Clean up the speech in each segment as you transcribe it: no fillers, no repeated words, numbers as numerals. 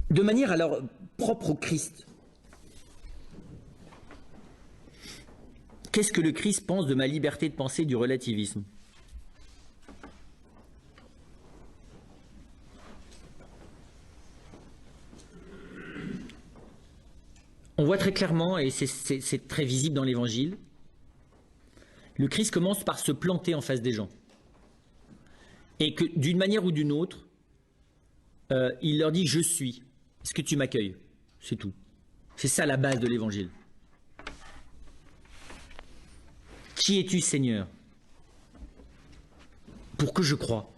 de manière alors propre au Christ. Qu'est-ce que le Christ pense de ma liberté de penser, du relativisme? On voit très clairement, et c'est très visible dans l'Évangile, le Christ commence par se planter en face des gens. Et que d'une manière ou d'une autre, il leur dit « Je suis. Est-ce que tu m'accueilles ?» C'est tout. C'est ça la base de l'Évangile. Qui es-tu, Seigneur? Pour que je croie.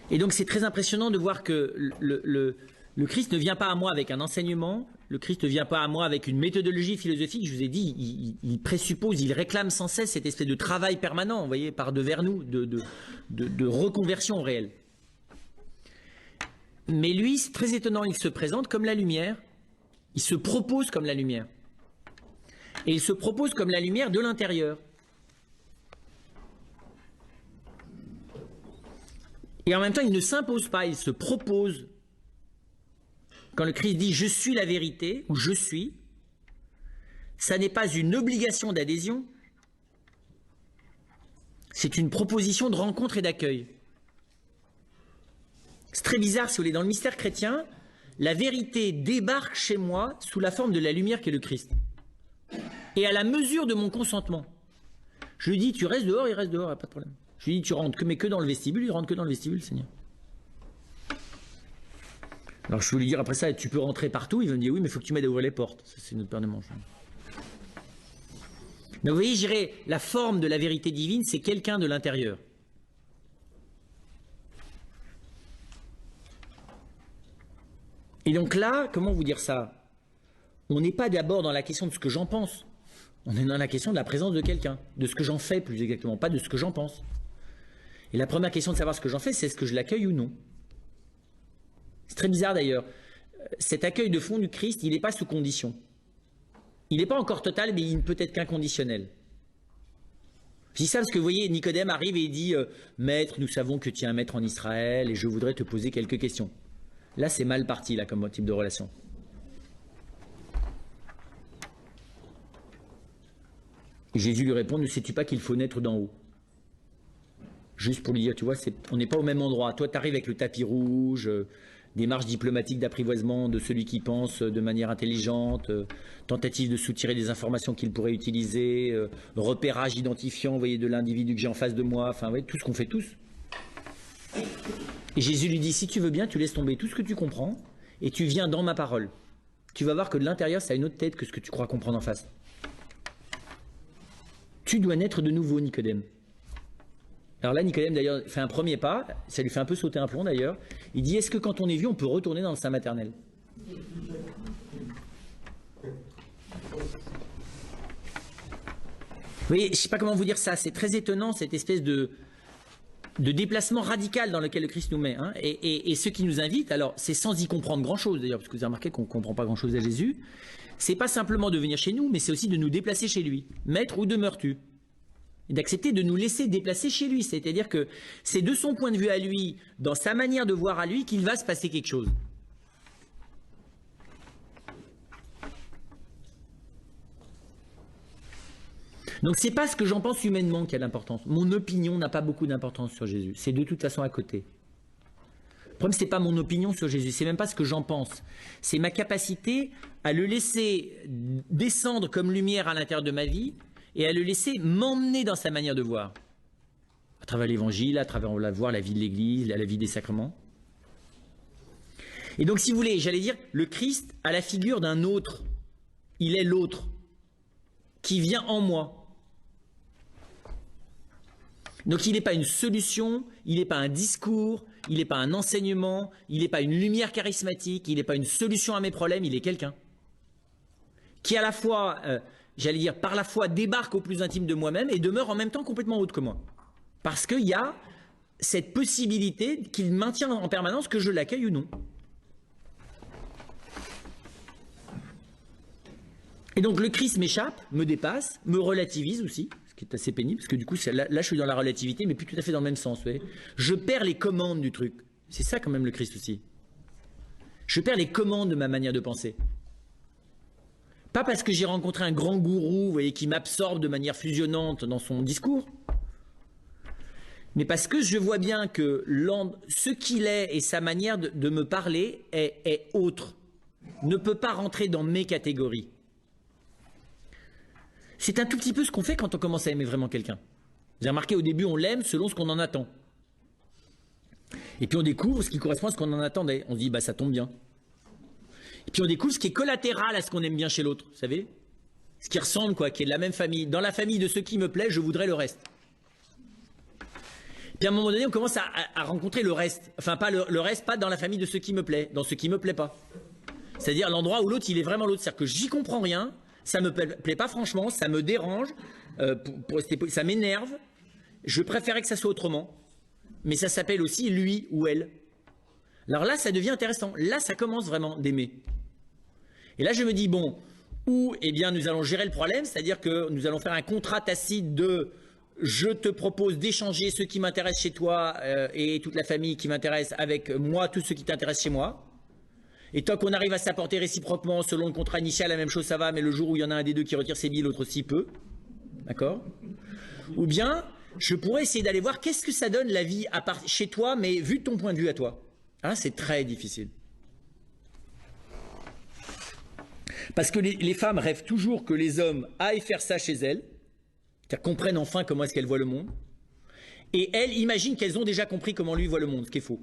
Et donc c'est très impressionnant de voir que le Christ ne vient pas à moi avec un enseignement, le Christ ne vient pas à moi avec une méthodologie philosophique, je vous ai dit, il présuppose, il réclame sans cesse cette espèce de travail permanent, vous voyez, par devers nous, de reconversion au réel. Mais lui, c'est très étonnant, il se présente comme la lumière, il se propose comme la lumière. Et il se propose comme la lumière de l'intérieur. Et en même temps, il ne s'impose pas, il se propose. Quand le Christ dit « je suis la vérité » ou « je suis », ça n'est pas une obligation d'adhésion, c'est une proposition de rencontre et d'accueil. C'est très bizarre, si vous voulez, dans le mystère chrétien, la vérité débarque chez moi sous la forme de la lumière qui est le Christ. Et à la mesure de mon consentement. Je lui dis, tu restes dehors, il reste dehors, pas de problème. Je lui dis, tu rentres mais que dans le vestibule, il rentre que dans le vestibule, Seigneur. Alors je peux lui dire après ça, tu peux rentrer partout, il va me dire, oui, mais il faut que tu m'aides à ouvrir les portes. Ça, c'est notre Père de Manche. Mais vous voyez, je dirais, la forme de la vérité divine, c'est quelqu'un de l'intérieur. Et donc là, comment vous dire ça? On n'est pas d'abord dans la question de ce que j'en pense. On est dans la question de la présence de quelqu'un, de ce que j'en fais plus exactement, pas de ce que j'en pense. Et la première question de savoir ce que j'en fais, c'est est-ce que je l'accueille ou non. C'est très bizarre d'ailleurs. Cet accueil de fond du Christ, il n'est pas sous condition. Il n'est pas encore total, mais il ne peut être qu'inconditionnel. Je dis ça parce que vous voyez, Nicodème arrive et il dit « Maître, nous savons que tu es un maître en Israël et je voudrais te poser quelques questions. » Là, c'est mal parti là, comme type de relation. Et Jésus lui répond, ne sais-tu pas qu'il faut naître d'en haut? Juste pour lui dire, tu vois, on n'est pas au même endroit. Toi, tu arrives avec le tapis rouge, démarche diplomatique d'apprivoisement de celui qui pense de manière intelligente, tentative de soutirer des informations qu'il pourrait utiliser, repérage identifiant, vous voyez, de l'individu que j'ai en face de moi, enfin, vous voyez, tout ce qu'on fait tous. Et Jésus lui dit, si tu veux bien, tu laisses tomber tout ce que tu comprends et tu viens dans ma parole. Tu vas voir que de l'intérieur, ça a une autre tête que ce que tu crois comprendre en face. Tu dois naître de nouveau, Nicodème. Alors là, Nicodème, d'ailleurs, fait un premier pas, ça lui fait un peu sauter un plomb, d'ailleurs. Il dit, est-ce que quand on est vieux, on peut retourner dans le sein maternel? Vous voyez, je ne sais pas comment vous dire ça, c'est très étonnant, cette espèce de déplacement radical dans lequel le Christ nous met. Hein. Et ce qui nous invite, alors, c'est sans y comprendre grand-chose, d'ailleurs, parce que vous avez remarqué qu'on ne comprend pas grand-chose à Jésus, c'est pas simplement de venir chez nous, mais c'est aussi de nous déplacer chez lui. Maître, où demeures-tu? Et d'accepter de nous laisser déplacer chez lui. C'est-à-dire que c'est de son point de vue à lui, dans sa manière de voir à lui, qu'il va se passer quelque chose. Donc c'est pas ce que j'en pense humainement qui a l'importance. Mon opinion n'a pas beaucoup d'importance sur Jésus. C'est de toute façon à côté. Le problème, c'est pas mon opinion sur Jésus, c'est même pas ce que j'en pense. C'est ma capacité à le laisser descendre comme lumière à l'intérieur de ma vie et à le laisser m'emmener dans sa manière de voir. À travers l'évangile, à travers, on va voir, la vie de l'église, la vie des sacrements. Et donc, si vous voulez, j'allais dire, le Christ a la figure d'un autre. Il est l'autre qui vient en moi. Donc il n'est pas une solution, il n'est pas un discours, il n'est pas un enseignement, il n'est pas une lumière charismatique, il n'est pas une solution à mes problèmes, il est quelqu'un qui à la fois, j'allais dire, par la foi débarque au plus intime de moi-même et demeure en même temps complètement autre que moi. Parce qu'il y a cette possibilité qu'il maintient en permanence que je l'accueille ou non. Et donc le Christ m'échappe, me dépasse, me relativise aussi, ce qui est assez pénible, parce que du coup, là je suis dans la relativité, mais plus tout à fait dans le même sens. Vous voyez. Je perds les commandes du truc. C'est ça quand même le Christ aussi. Je perds les commandes de ma manière de penser. Pas parce que j'ai rencontré un grand gourou, vous voyez, qui m'absorbe de manière fusionnante dans son discours, mais parce que je vois bien que ce qu'il est et sa manière de me parler est autre, ne peut pas rentrer dans mes catégories. C'est un tout petit peu ce qu'on fait quand on commence à aimer vraiment quelqu'un. Vous avez remarqué, au début, on l'aime selon ce qu'on en attend. Et puis on découvre ce qui correspond à ce qu'on en attendait. On se dit, bah ça tombe bien. Et puis on découvre ce qui est collatéral à ce qu'on aime bien chez l'autre, vous savez? Ce qui ressemble, quoi, qui est de la même famille. Dans la famille de ce qui me plaît, je voudrais le reste. Puis à un moment donné, on commence à rencontrer le reste. Enfin, pas le reste, pas dans la famille de ce qui me plaît, dans ce qui me plaît pas. C'est-à-dire l'endroit où l'autre, il est vraiment l'autre. C'est-à-dire que j'y comprends rien, ça me plaît pas franchement, ça me dérange, ça m'énerve. Je préférais que ça soit autrement. Mais ça s'appelle aussi lui ou elle. Alors là, ça devient intéressant. Là, ça commence vraiment d'aimer. Et là, je me dis, bon, eh bien, nous allons gérer le problème, c'est-à-dire que nous allons faire un contrat tacite de je te propose d'échanger ce qui m'intéresse chez toi et toute la famille qui m'intéresse avec moi, tout ce qui t'intéresse chez moi. Et tant qu'on arrive à s'apporter réciproquement selon le contrat initial, la même chose, ça va, mais le jour où il y en a un des deux qui retire ses billes, l'autre aussi peut. D'accord? Ou bien, je pourrais essayer d'aller voir qu'est-ce que ça donne la vie chez toi, mais vu de ton point de vue à toi. Ah, c'est très difficile. Parce que les femmes rêvent toujours que les hommes aillent faire ça chez elles, qu'elles comprennent enfin comment est-ce qu'elles voient le monde, et elles imaginent qu'elles ont déjà compris comment lui voit le monde, ce qui est faux.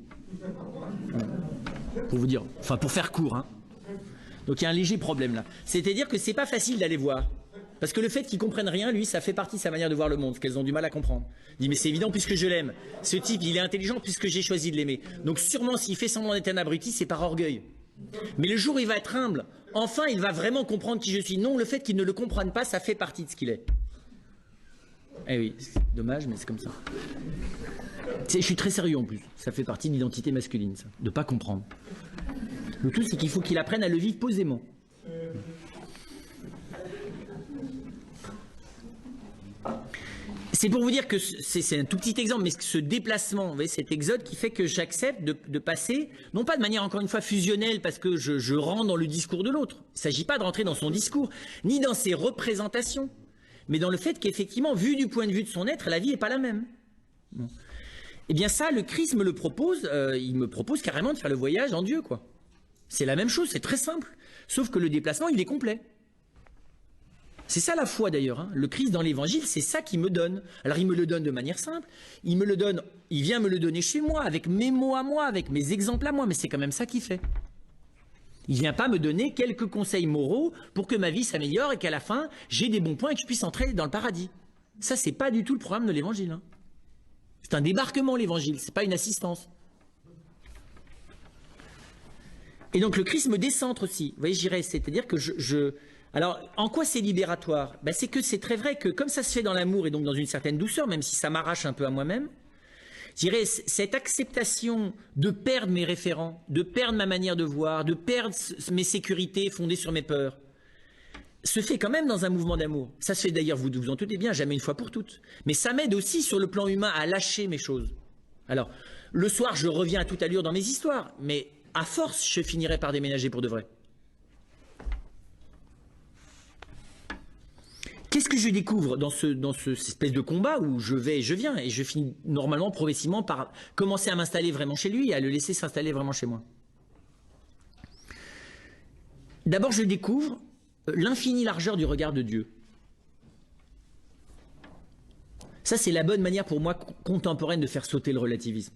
Pour vous dire, enfin pour faire court. Hein. Donc il y a un léger problème là. C'est-à-dire que c'est pas facile d'aller voir. Parce que le fait qu'ils comprennent rien, lui, ça fait partie de sa manière de voir le monde, ce qu'elles ont du mal à comprendre. Il dit, mais c'est évident puisque je l'aime. Ce type, il est intelligent puisque j'ai choisi de l'aimer. Donc sûrement, s'il fait semblant d'être un abruti, c'est par orgueil. Mais le jour où il va être humble, enfin, il va vraiment comprendre qui je suis. Non, le fait qu'il ne le comprenne pas, ça fait partie de ce qu'il est. Eh oui, c'est dommage, mais c'est comme ça. Je suis très sérieux en plus. Ça fait partie de l'identité masculine, ça, de ne pas comprendre. Le tout, c'est qu'il faut qu'il apprenne à le vivre posément. C'est pour vous dire que c'est un tout petit exemple, mais ce déplacement, vous voyez, cet exode qui fait que j'accepte de passer, non pas de manière encore une fois fusionnelle, parce que je rentre dans le discours de l'autre. Il ne s'agit pas de rentrer dans son discours, ni dans ses représentations, mais dans le fait qu'effectivement, vu du point de vue de son être, la vie n'est pas la même. Bon. Eh bien ça, le Christ me le propose, il me propose carrément de faire le voyage en Dieu, quoi. C'est la même chose, c'est très simple, sauf que le déplacement, il est complet. C'est ça la foi d'ailleurs, hein. Le Christ dans l'évangile, c'est ça qu'il me donne. Alors il me le donne de manière simple, il vient me le donner chez moi, avec mes mots à moi, avec mes exemples à moi, mais c'est quand même ça qu'il fait. Il ne vient pas me donner quelques conseils moraux pour que ma vie s'améliore et qu'à la fin, j'ai des bons points et que je puisse entrer dans le paradis. Ça, c'est pas du tout le programme de l'évangile. Hein. C'est un débarquement l'évangile, c'est pas une assistance. Et donc le Christ me décentre aussi, vous voyez, j'irais, c'est-à-dire que Alors, en quoi c'est libératoire? C'est que c'est très vrai que comme ça se fait dans l'amour et donc dans une certaine douceur, même si ça m'arrache un peu à moi-même, je dirais cette acceptation de perdre mes référents, de perdre ma manière de voir, de perdre mes sécurités fondées sur mes peurs, se fait quand même dans un mouvement d'amour. Ça se fait d'ailleurs, vous vous en doutez bien, jamais une fois pour toutes. Mais ça m'aide aussi sur le plan humain à lâcher mes choses. Alors, le soir, je reviens à toute allure dans mes histoires, mais à force, je finirai par déménager pour de vrai. Qu'est-ce que je découvre dans cette espèce de combat où je vais et je viens, et je finis normalement progressivement par commencer à m'installer vraiment chez lui et à le laisser s'installer vraiment chez moi? D'abord, je découvre l'infinie largeur du regard de Dieu. Ça, c'est la bonne manière pour moi contemporaine de faire sauter le relativisme.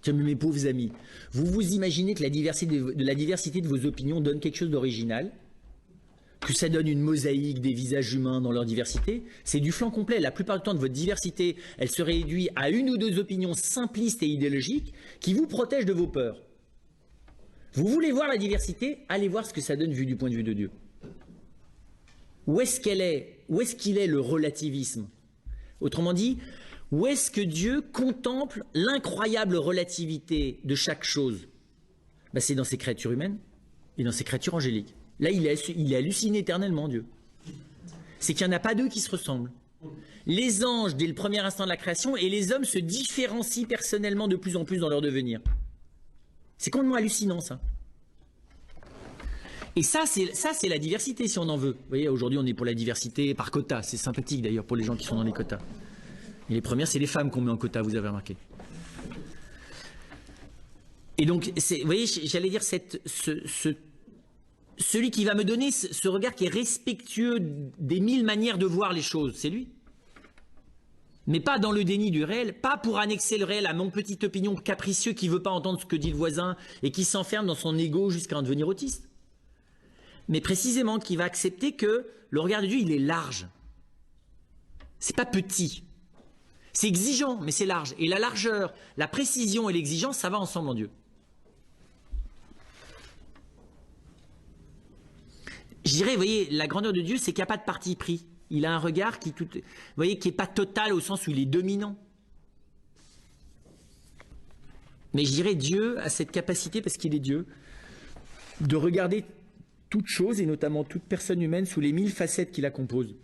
Tiens, mes pauvres amis, vous imaginez que la diversité de vos opinions donne quelque chose d'original, que ça donne une mosaïque des visages humains dans leur diversité? C'est du flanc complet. La plupart du temps de votre diversité, elle se réduit à une ou deux opinions simplistes et idéologiques qui vous protègent de vos peurs. Vous voulez voir la diversité? Allez voir ce que ça donne vu du point de vue de Dieu. Où est-ce qu'il est le relativisme? Autrement dit, où est-ce que Dieu contemple l'incroyable relativité de chaque chose? C'est dans ses créatures humaines et dans ses créatures angéliques. Là, il est halluciné éternellement, Dieu. C'est qu'il n'y en a pas deux qui se ressemblent. Les anges, dès le premier instant de la création, et les hommes se différencient personnellement de plus en plus dans leur devenir. C'est complètement hallucinant, ça. Et ça, c'est la diversité, si on en veut. Vous voyez, aujourd'hui, on est pour la diversité par quota. C'est sympathique, d'ailleurs, pour les gens qui sont dans les quotas. Et les premières, c'est les femmes qu'on met en quota, vous avez remarqué. Et donc, vous voyez, j'allais dire, celui qui va me donner ce regard qui est respectueux des 1000 manières de voir les choses, c'est lui. Mais pas dans le déni du réel, pas pour annexer le réel à mon petit opinion capricieux qui ne veut pas entendre ce que dit le voisin et qui s'enferme dans son ego jusqu'à en devenir autiste. Mais précisément qui va accepter que le regard de Dieu, il est large. C'est pas petit. C'est exigeant, mais c'est large. Et la largeur, la précision et l'exigence, ça va ensemble en Dieu. Je dirais, vous voyez, la grandeur de Dieu, c'est qu'il n'y a pas de parti pris. Il a un regard qui n'est pas total au sens où il est dominant. Mais je dirais, Dieu a cette capacité, parce qu'il est Dieu, de regarder toute chose, et notamment toute personne humaine, sous les 1000 facettes qui la composent.